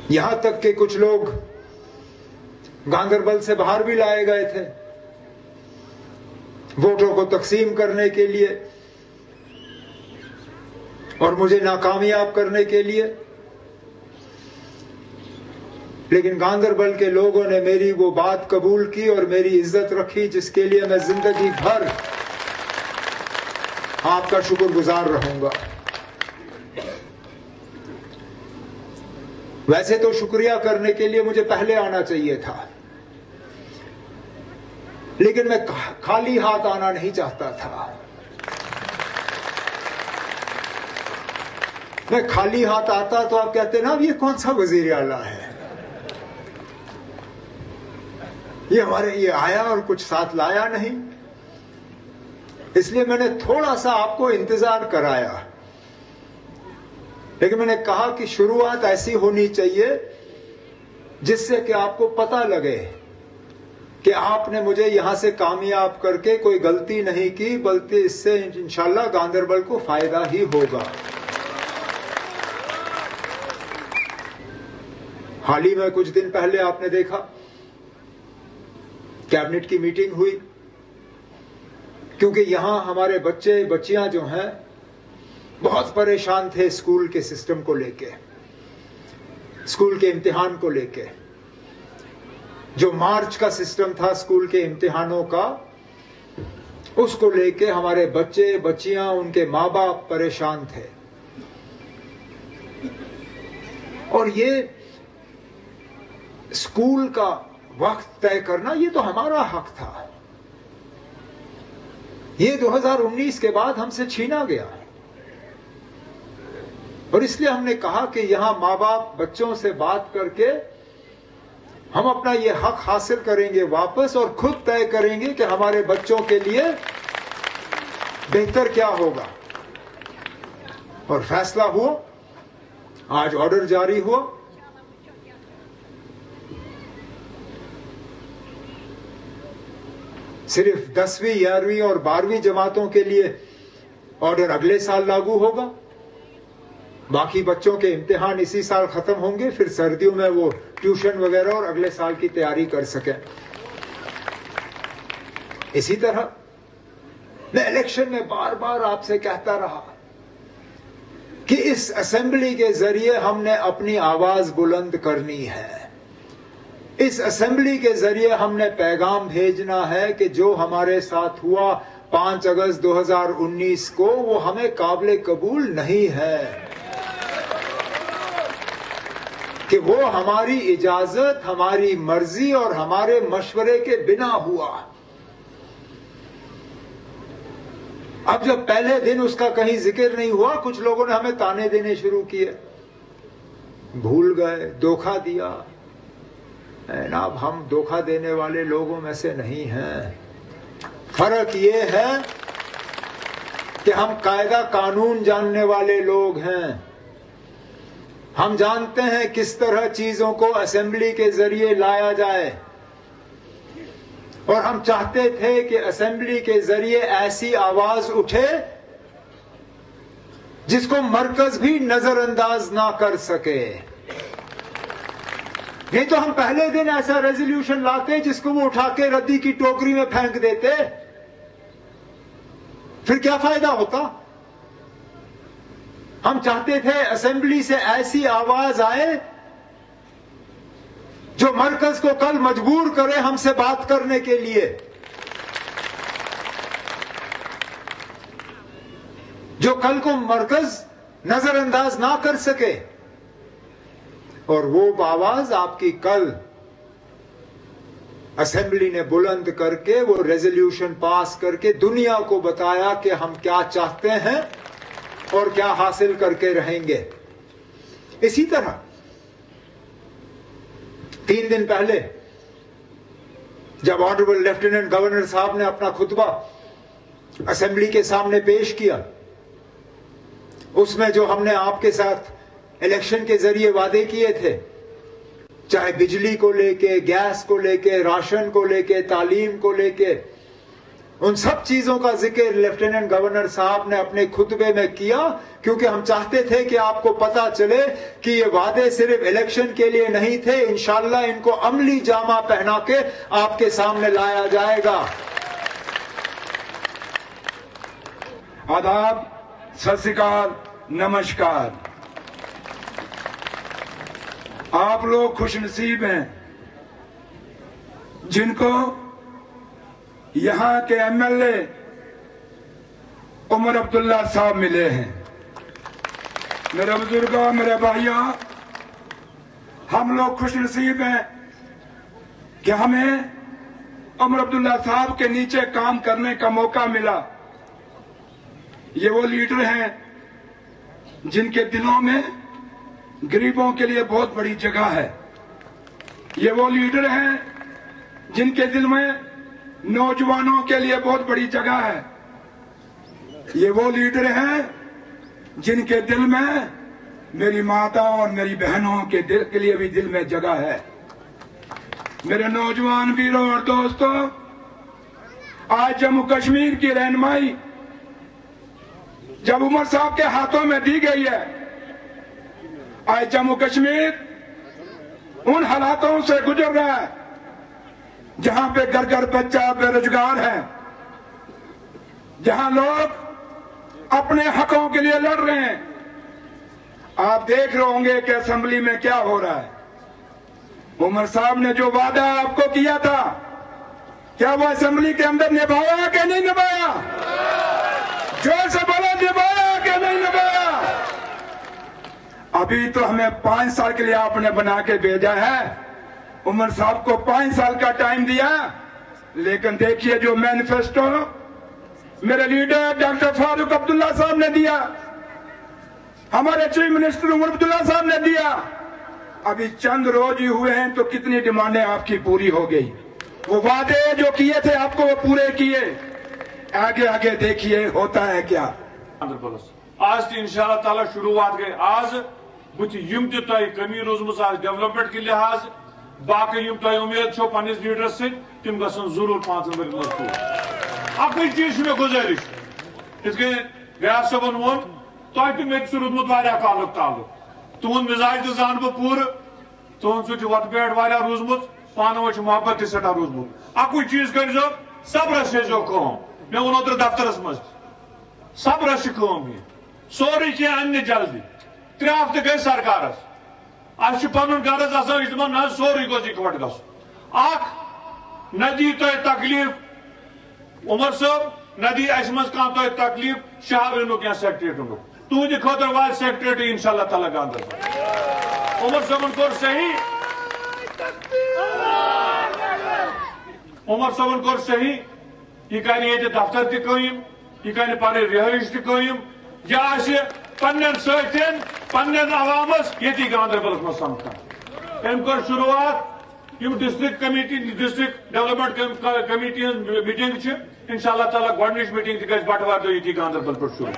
یہاں تک کہ کچھ لوگ گاندربل سے باہر بھی لائے گئے تھے ووٹوں کو تقسیم کرنے کے لیے اور مجھے ناکامیاب کرنے کے لیے، لیکن گاندربل کے لوگوں نے میری وہ بات قبول کی اور میری عزت رکھی، جس کے لیے میں زندگی بھر آپ کا شکر گزار رہوں گا۔ ویسے تو شکریہ کرنے کے لیے مجھے پہلے آنا چاہیے تھا، لیکن میں خالی ہاتھ آنا نہیں چاہتا تھا۔ میں خالی ہاتھ آتا تو آپ کہتے نا یہ کون سا وزیر اعلیٰ ہے، یہ آیا اور کچھ ساتھ لایا نہیں۔ اس لیے میں نے تھوڑا سا آپ کو انتظار کرایا، لیکن میں نے کہا کہ شروعات ایسی ہونی چاہیے جس سے کہ آپ کو پتہ لگے کہ آپ نے مجھے یہاں سے کامیاب کر کے کوئی غلطی نہیں کی، بلکہ اس سے انشاءاللہ گاندربل کو فائدہ ہی ہوگا۔ حال ہی میں کچھ دن پہلے آپ نے دیکھا کیبنٹ کی میٹنگ ہوئی، کیونکہ یہاں ہمارے بچے بچیاں جو ہیں بہت پریشان تھے اسکول کے سسٹم کو لے کے، اسکول کے امتحان کو لے کے۔ جو مارچ کا سسٹم تھا اسکول کے امتحانوں کا، اس کو لے کے ہمارے بچے بچیاں ان کے ماں باپ پریشان تھے۔ اور یہ اسکول کا وقت طے کرنا یہ تو ہمارا حق تھا، یہ 2019 کے بعد ہم سے چھینا گیا، اور اس لیے ہم نے کہا کہ یہاں ماں باپ بچوں سے بات کر کے ہم اپنا یہ حق حاصل کریں گے واپس، اور خود طے کریں گے کہ ہمارے بچوں کے لیے بہتر کیا ہوگا۔ اور فیصلہ ہوا، آج آرڈر جاری ہوا۔ صرف 10ویں 11ویں اور 12ویں جماعتوں کے لیے آرڈر اگلے سال لاگو ہوگا، باقی بچوں کے امتحان اسی سال ختم ہوں گے، پھر سردیوں میں وہ ٹیوشن وغیرہ اور اگلے سال کی تیاری کر سکیں۔ اسی طرح میں الیکشن میں بار بار آپ سے کہتا رہا کہ اس اسمبلی کے ذریعے ہم نے اپنی آواز بلند کرنی ہے، اس اسمبلی کے ذریعے ہم نے پیغام بھیجنا ہے کہ جو ہمارے ساتھ ہوا 5 اگست 2019 کو وہ ہمیں قابل قبول نہیں ہے، کہ وہ ہماری اجازت، ہماری مرضی اور ہمارے مشورے کے بنا ہوا۔ اب جب پہلے دن اس کا کہیں ذکر نہیں ہوا، کچھ لوگوں نے ہمیں تانے دینے شروع کیے، بھول گئے، دھوکہ دیا۔ جناب ہم دھوکہ دینے والے لوگوں میں سے نہیں ہیں، فرق یہ ہے کہ ہم قاعدہ قانون جاننے والے لوگ ہیں، ہم جانتے ہیں کس طرح چیزوں کو اسمبلی کے ذریعے لایا جائے، اور ہم چاہتے تھے کہ اسمبلی کے ذریعے ایسی آواز اٹھے جس کو مرکز بھی نظر انداز نہ کر سکے۔ نہیں تو ہم پہلے دن ایسا ریزولوشن لاتے جس کو وہ اٹھا کے ردی کی ٹوکری میں پھینک دیتے، پھر کیا فائدہ ہوتا؟ ہم چاہتے تھے اسمبلی سے ایسی آواز آئے جو مرکز کو کل مجبور کرے ہم سے بات کرنے کے لیے، جو کل کو مرکز نظر انداز نہ کر سکے۔ اور وہ آواز آپ کی کل اسمبلی نے بلند کر کے وہ ریزولوشن پاس کر کے دنیا کو بتایا کہ ہم کیا چاہتے ہیں اور کیا حاصل کر کے رہیں گے۔ اسی طرح 3 دن پہلے جب آنریبل لیفٹیننٹ گورنر صاحب نے اپنا خطبہ اسمبلی کے سامنے پیش کیا، اس میں جو ہم نے آپ کے ساتھ الیکشن کے ذریعے وعدے کیے تھے، چاہے بجلی کو لے کے، گیس کو لے کے، راشن کو لے کے، تعلیم کو لے کے، ان سب چیزوں کا ذکر لیفٹیننٹ گورنر صاحب نے اپنے خطبے میں کیا، کیونکہ ہم چاہتے تھے کہ آپ کو پتا چلے کہ یہ وعدے صرف الیکشن کے لیے نہیں تھے، انشاءاللہ ان کو عملی جامہ پہنا کے آپ کے سامنے لایا جائے گا۔ آداب، ست سری اکال، نمسکار۔ آپ لوگ خوش نصیب ہیں جن کو یہاں کے M L A Omar Abdullah صاحب ملے ہیں۔ میرے بزرگوں، میرے بھائیوں، ہم لوگ خوش نصیب ہیں کہ ہمیں عمر عبداللہ صاحب کے نیچے کام کرنے کا موقع ملا۔ یہ وہ لیڈر ہیں جن کے دلوں میں غریبوں کے لیے بہت بڑی جگہ ہے۔ یہ وہ لیڈر ہیں جن کے دل میں نوجوانوں کے لیے بہت بڑی جگہ ہے۔ یہ وہ لیڈر ہیں جن کے دل میں میری ماتاؤں اور میری بہنوں کے دل کے لیے بھی دل میں جگہ ہے۔ میرے نوجوان ویروں اور دوستوں، آج جموں کشمیر کی رہنمائی جب عمر صاحب کے ہاتھوں میں دی گئی ہے، آج جموں کشمیر ان حالاتوں سے گزر رہا ہے جہاں پہ گھر گھر بچہ بے روزگار ہے، جہاں لوگ اپنے حقوں کے لیے لڑ رہے ہیں۔ آپ دیکھ رہے ہوں گے کہ اسمبلی میں کیا ہو رہا ہے۔ عمر صاحب نے جو وعدہ آپ کو کیا تھا، کیا وہ اسمبلی کے اندر نبھایا کہ نہیں نبھایا؟ جوش سے بولو، نبھایا کہ نہیں نبھایا؟ ابھی تو ہمیں 5 سال کے لیے آپ نے بنا کے بھیجا ہے۔ عمر صاحب کو 5 سال کا ٹائم دیا، لیکن دیکھیے جو مینیفیسٹو میرے لیڈر ڈاکٹر فاروق عبداللہ صاحب نے دیا، ہمارے چیف منسٹر عمر عبداللہ صاحب نے دیا، ابھی چند روز ہی ہوئے ہیں تو کتنی ڈیمانڈیں آپ کی پوری ہو گئی۔ وہ وعدے جو کیے تھے آپ کو وہ پورے کیے، آگے آگے دیکھیے ہوتا ہے کیا۔ آج تہ انشاءاللہ تعالیٰ شروعات گئی آج بت یم تہ تہ کمی روزمز آج ڈیولپمنٹ کے لحاظ باقی یم تہ امید چھو پنس لیڈرس سے تم گھن ضرور 5 ؤرین مز پور۔ اکی چیز میں گزارش اس کے غیاث صٲبن وون تہ تہ مے تہ روٗدمُت واریاہ کالُک تعلق، تہنٛد مزاج تہ زان بہ پور، تہنٛد سہ وتہ بیٹھ واریاہ روٗدمُت، پانہٕ ؤنۍ چھُ محبت تہ سٹھاہ روٗدمُت۔ اکی چیز کٔرزیو، صبرس کٔرزیو کٲم۔ مے ووٚن اوترٕ دفترس مز صبرس چھ کٲم یہ، سورُے کینٛہہ انہِ جلدی۔ 3 ہفتہٕ گٔے سرکارس، اس چھ پنُن غرض آسان یہِ چھُ دپان نہ سورُے گوٚژھ اِکوٹہٕ گژھُن۔ اکھ نہ دی تۄہہِ تکلیٖف عمر صٲب، نہ دی اسہِ منٛز کانٛہہ تۄہہِ تکلیٖف شہرنُک یا سیکٹریٹُک، تُہنٛدِ خٲطرٕ واتہِ سیکٹریٹ انشاءاللہ تعالیٰ گاندربل۔ عمر صٲبن کوٚر صحیح، عمر صٲبن کوٚر صحیح، یہ کرِ ییٚتہِ دفتر تہِ قٲیِم، یہ کرِ پنٕنۍ رہٲیش تہِ قٲیِم، یہ آسہِ پننٮ۪ن سۭتٮ۪ن پننٮ۪ن عوامس ییٚتی گاندربلس منٛز سمکھان۔ أمۍ کٔر شروعات، M district committee district development committee ہٕنٛز میٹنگ چھِ انشاءاللہ تعالیٰ گۄڈنِچ میٹنگ تہِ گژھِ بٹوار دۄہ ییٚتی گاندربل پٮ۪ٹھ شروع۔